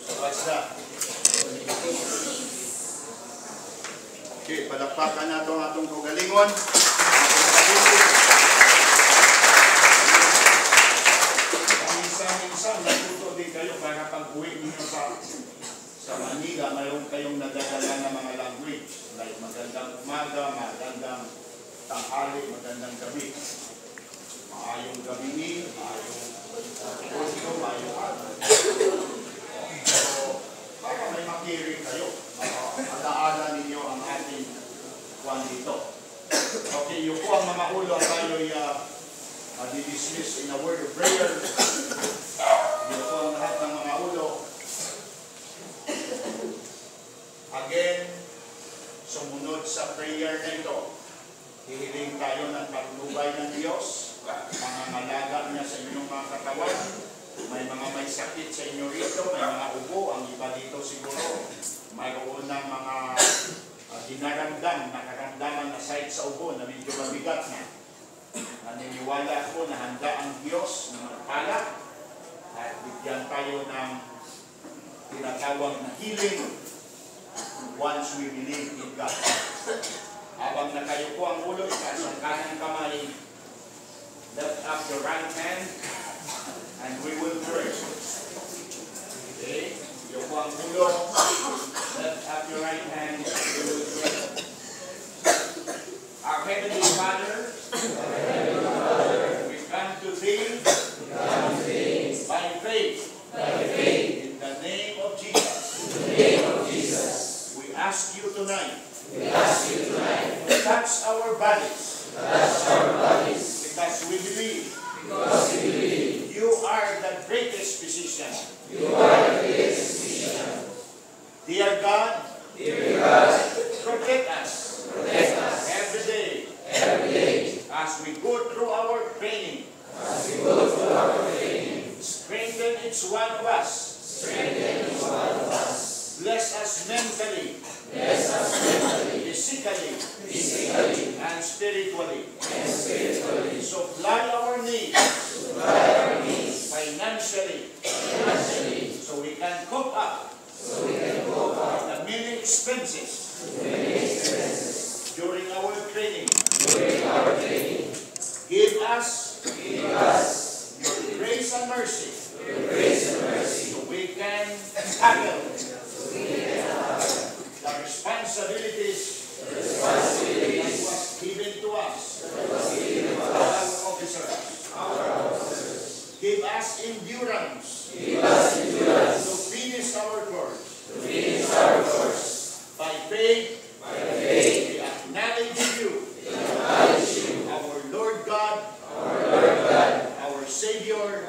So what's that? Okay, palakpakan na itong atong kagalingon. Minsan, natuto din kayo para pag-uwi ninyo sa Manila, mayroon kayong nadadala ng mga language. Like magandang umaga, magandang tanghali, magandang gabi. Maayong gabi ni, maayong puso, maayong araw. So, baka may makiring kayo. Alaala ninyo ang ating kwan dito. Okay, yung po ang mga ulo tayo'y di-dismiss in a word of prayer. Yung po ang lahat ng mga ulo. Again, sumunod sa prayer na ito. Hihiling tayo ng patnubay ng Diyos. Mangangalaga niya sa inyong mga katawan. May mga may sakit sa inyo rito. May mga ubo. Ang iba dito siguro mayroon ng mga nakaramdaman na side sa ubo na medyo mabigat na. Naniniwala ako na handa ang Diyos na magpala at bigyan tayo ng tinatawag na healing once we believe in God. Habang nakayo po ang ulo, itaas ang kanang kamay, lift up your right hand, and we will pray. Okay? Yung po ang ulo, lift up your right hand, we will pray. Our Heavenly Father, we come to Thee by faith, in the name of Jesus. We ask you tonight, to touch our bodies, because we believe, you are the greatest physician. Dear God, protect us every day as we go through our training. Strengthen each one of us. Bless us mentally, physically, and spiritually. Supply our needs financially, so we can cope up the many expenses during our training. Give us your grace and mercy, so we can tackle the responsibilities that was given to us, our officers. Give us endurance to finish our course. By faith, we acknowledge you, our Lord God, our Savior,